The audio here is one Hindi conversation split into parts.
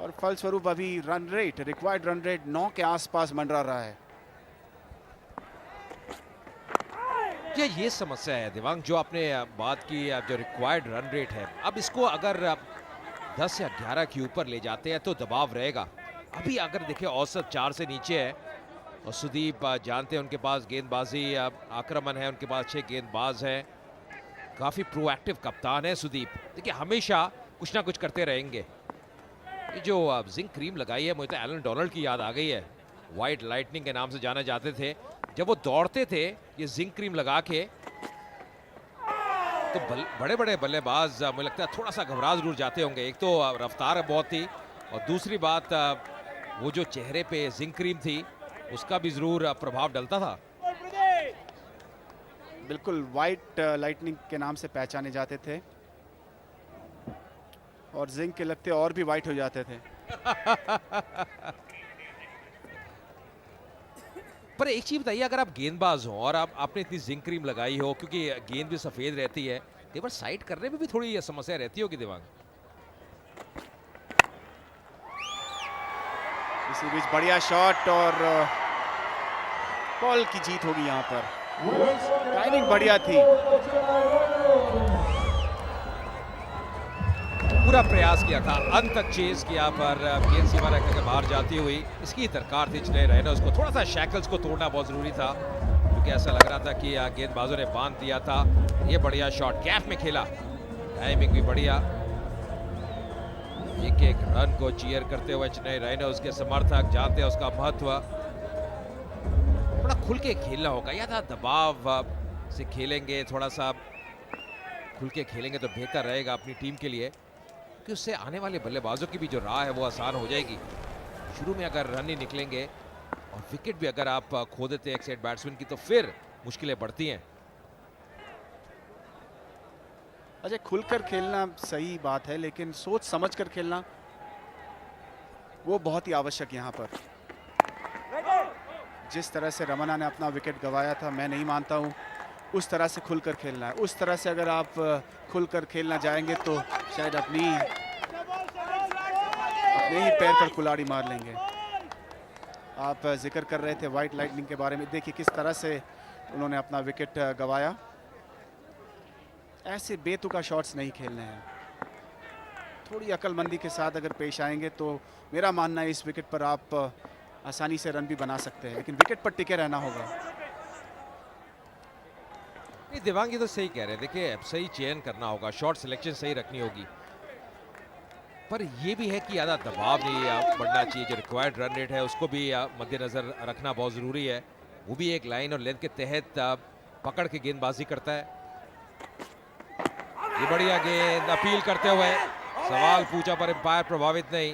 और फलस्वरूप अभी run rate, required run rate 9 के आसपास मंडरा रहा है। ये समस्या है दिवांग, जो आपने बात की, जो रिक्वायर्ड रन रेट है, अब इसको अगर 10 या 11 के ऊपर ले जाते हैं तो दबाव रहेगा। अभी अगर देखिए औसत 4 से नीचे है, और सुदीप जानते हैं उनके पास गेंदबाजी आक्रमण है, उनके पास 6 गेंदबाज हैं, काफी प्रोएक्टिव कप्तान है सुदीप। देखिए हमेशा कुछ ना कुछ करते रहेंगे। ये जो जिंक क्रीम लगाई है, मुझे तो एलन डोनाल्ड की याद आ गई है। व्हाइट लाइटनिंग के नाम से जाने जाते थे जब वो दौड़ते थे, ये जिंक क्रीम लगा के। तो बड़े बड़े बल्लेबाज मुझे लगता है थोड़ा सा घबरा जरूर जाते होंगे। एक तो रफ्तार बहुत थी, और दूसरी बात वो जो चेहरे पे जिंक क्रीम थी उसका भी जरूर प्रभाव डलता था। बिल्कुल वाइट लाइटनिंग के नाम से पहचाने जाते थे, और जिंक के लगते और भी वाइट हो जाते थे। पर एक चीज बताइए, अगर आप गेंदबाज हो और आपने इतनी जिंक क्रीम लगाई हो, क्योंकि गेंद भी सफेद रहती है, कई बार साइड करने में भी थोड़ी समस्या रहती होगी दिमाग। इसी बीच बढ़िया शॉट, और बॉल की जीत होगी यहाँ पर। टाइमिंग बढ़िया थी, पूरा प्रयास किया था, अंत तक चेज किया, पर गेंद सीमा रेखा के बाहर जाती हुई इसकी दरकार थी चले रहे ना। उसको थोड़ा सा शैकल्स को तोड़ना बहुत जरूरी था, क्योंकि ऐसा लग रहा था कि गेंदबाजों ने बांध दिया था। ये बढ़िया शॉट कैफ में खेला, टाइमिंग भी बढ़िया। एक एक रन को चीयर करते हुए चेन्नई राइनोज के समर्थक जानते हैं उसका महत्व। थोड़ा खुल के खेलना होगा, या था दबाव से खेलेंगे, थोड़ा सा खुल के खेलेंगे तो बेहतर रहेगा अपनी टीम के लिए, कि उससे आने वाले बल्लेबाजों की भी जो राह है वो आसान हो जाएगी। शुरू में अगर रन ही निकलेंगे और विकेट भी अगर आप खो देते हैं एक सेट बैट्समैन की, तो फिर मुश्किलें बढ़ती हैं। अजय खुलकर खेलना सही बात है, लेकिन सोच समझ कर खेलना वो बहुत ही आवश्यक यहाँ पर। जिस तरह से रमना ने अपना विकेट गंवाया था, मैं नहीं मानता हूँ उस तरह से खुलकर खेलना है। उस तरह से अगर आप खुलकर खेलना जाएंगे तो शायद अपने ही पैर पर कुल्हाड़ी मार लेंगे। आप जिक्र कर रहे थे वाइट लाइटनिंग के बारे में, देखिए किस तरह से उन्होंने अपना विकेट गंवाया। ऐसे बेतुका शॉट्स नहीं खेलने हैं, थोड़ी अक्लमंदी के साथ अगर पेश आएंगे तो मेरा मानना है इस विकेट पर आप आसानी से रन भी बना सकते हैं, लेकिन विकेट पर टिके रहना होगा। नहीं दिवांग, ये तो सही कह रहे हैं। देखिए सही चयन करना होगा, शॉट सिलेक्शन सही रखनी होगी, पर यह भी है कि ज़्यादा दबाव नहीं बढ़ना चाहिए। जो रिक्वायर्ड रन रेट है उसको भी मद्देनजर रखना बहुत ज़रूरी है। वो भी एक लाइन और लेंथ के तहत पकड़ के गेंदबाजी करता है। ये बढ़िया गेंद, अपील करते हुए सवाल पूछा पर अंपायर प्रभावित नहीं।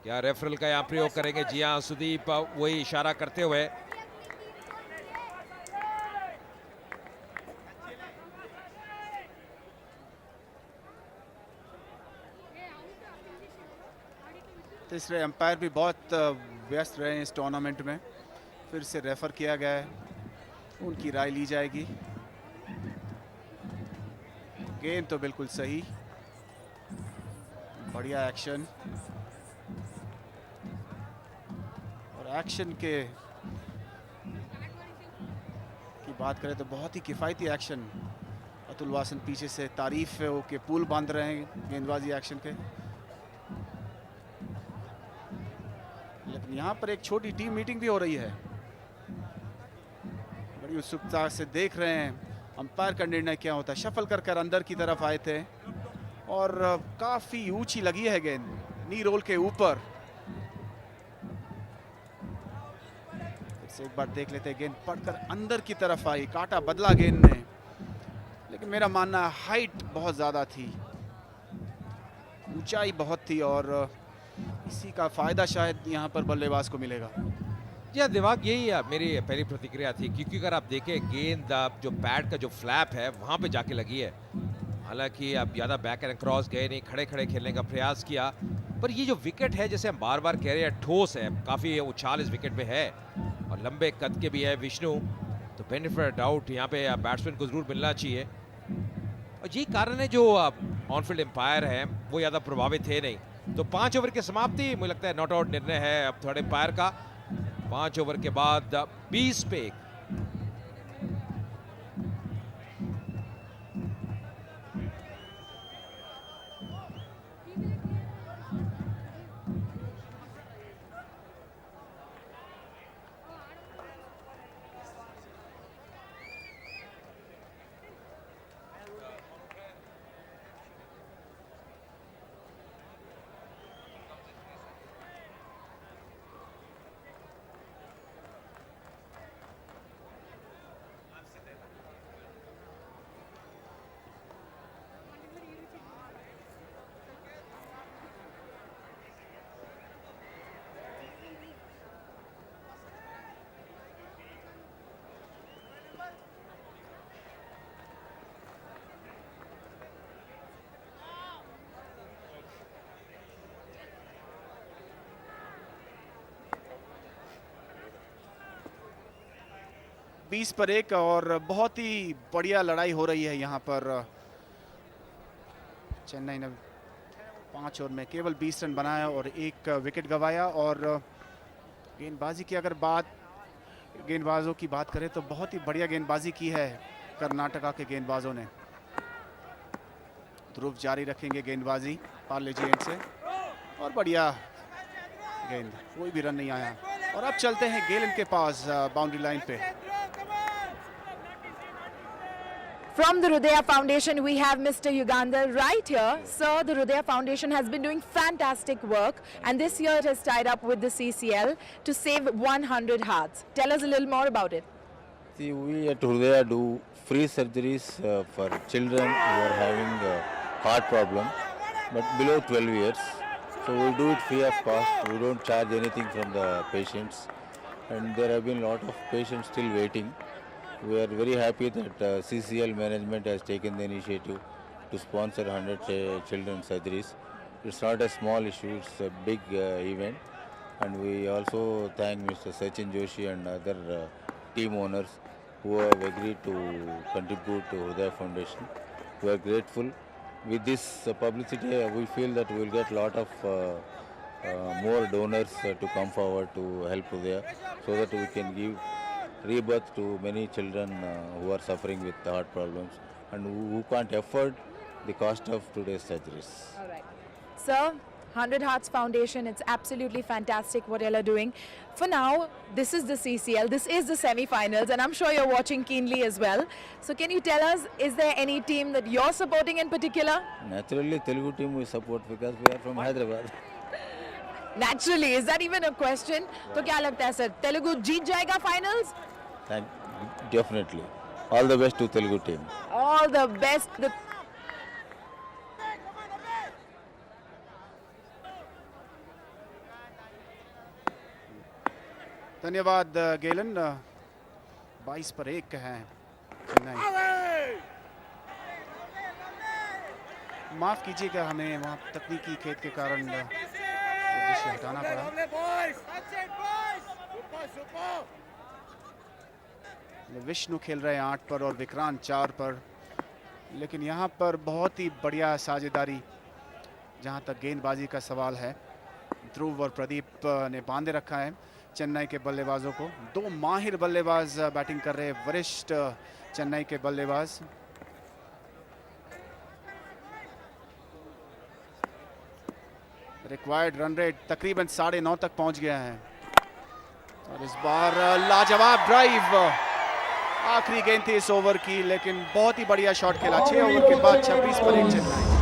क्या रेफरल का यहाँ प्रयोग करेंगे? जी हाँ, सुदीप वही इशारा करते हुए। तीसरे अंपायर भी बहुत व्यस्त रहे हैं इस टूर्नामेंट में, फिर से रेफर किया गया है, उनकी राय ली जाएगी। गेंद तो बिल्कुल सही, बढ़िया एक्शन, और एक्शन की बात करें तो बहुत ही किफ़ायती एक्शन। अतुल वासन पीछे से तारीफ है वो कि पुल बांध रहे हैं गेंदबाजी एक्शन के। लेकिन यहाँ पर एक छोटी टीम मीटिंग भी हो रही है, बड़ी उत्सुकता से देख रहे हैं अंपायर का निर्णय क्या होता है। शफल कर अंदर की तरफ आए थे, और काफी ऊंची लगी है गेंद, नी रोल के ऊपर। एक बार देख लेते हैं, गेंद पड़कर अंदर की तरफ आई, काटा बदला गेंद ने, लेकिन मेरा मानना हाइट बहुत ज्यादा थी, ऊंचाई बहुत थी, और इसी का फायदा शायद यहाँ पर बल्लेबाज को मिलेगा। जी दिमाग, यही मेरी पहली प्रतिक्रिया थी, क्योंकि अगर आप देखें गेंद जो पैड का जो फ्लैप है वहां पे जाके लगी है। हालांकि आप ज़्यादा बैक एंड क्रॉस गए नहीं, खड़े खड़े खेलने का प्रयास किया, पर ये जो विकेट है, जैसे हम बार बार कह रहे हैं, ठोस है, काफ़ी उछाल इस विकेट में है, और लंबे कद के भी है विष्णु, तो बेनिफिट डाउट यहाँ पे बैट्समैन को जरूर मिलना चाहिए। और यही कारण है जो ऑनफील्ड एम्पायर हैं वो ज़्यादा प्रभावित थे नहीं। तो 5 ओवर की समाप्ति, मुझे लगता है नॉट आउट निर्णय है अब थर्ड एम्पायर का। 5 ओवर के बाद 20 पे 1। बीस पर 1 और बहुत ही बढ़िया लड़ाई हो रही है यहाँ पर। चेन्नई ने 5 ओवर में केवल 20 रन बनाया और 1 विकेट गंवाया। और गेंदबाजी की अगर गेंदबाजों की बात करें तो बहुत ही बढ़िया गेंदबाजी की है कर्नाटका के गेंदबाजों ने। ध्रुव जारी रखेंगे गेंदबाजी पार्ले जी एंड से, और बढ़िया गेंद, कोई भी रन नहीं आया। और अब चलते हैं गेलन के पास बाउंड्री लाइन पे। From the Hridaya Foundation, we have Mr. Yugandhar right here. Sir, the Hridaya Foundation has been doing fantastic work, and this year it has tied up with the CCL to save 100 hearts. Tell us a little more about it. See, we at Hridaya do free surgeries for children who are having heart problem, but below 12 years. So we do it free of cost. We don't charge anything from the patients, and there have been a lot of patients still waiting. We are very happy that CCL management has taken the initiative to sponsor 100 children surgeries. It's not a small issue, it's a big event. And we also thank Mr. Sachin Joshi and other team owners who have agreed to contribute to Hridaya Foundation. We are grateful. With this publicity, we feel that we will get a lot of more donors to come forward to help Hridaya, so that we can give rebirth to many children who are suffering with heart problems and who can't afford the cost of today's surgeries. All right. Sir, 100 Hearts Foundation, it's absolutely fantastic what you are doing. For now, this is the CCL, this is the semi-finals, and I'm sure you're watching keenly as well. So can you tell us, is there any team that you're supporting in particular? Naturally, Telugu team we support because we are from Hyderabad. Naturally, is that even a question? तो क्या लगता है सर, तेलुगु जीत जाएगा finals? Definitely. All the best to Telugu team. All the best. धन्यवाद गेलन। 22 पर 1 है चेन्नई। माफ कीजिएगा, हमें वहाँ तकनीकी खेद के कारण दृश्य हटाना पड़ा। विष्णु खेल रहे हैं 8 पर और विक्रांत 4 पर, लेकिन यहाँ पर बहुत ही बढ़िया साझेदारी जहाँ तक गेंदबाजी का सवाल है। ध्रुव और प्रदीप ने बांधे रखा है चेन्नई के बल्लेबाजों को। 2 माहिर बल्लेबाज बैटिंग कर रहे हैं, वरिष्ठ चेन्नई के बल्लेबाज। रिक्वायर्ड रन रेट तकरीबन 9.5 तक पहुंच गया है, और इस बार लाजवाब ड्राइव। आखिरी गेंद थी इस ओवर की, लेकिन बहुत ही बढ़िया शॉट खेला। 6 ओवर के बाद 26 पर 1 चेन्नई।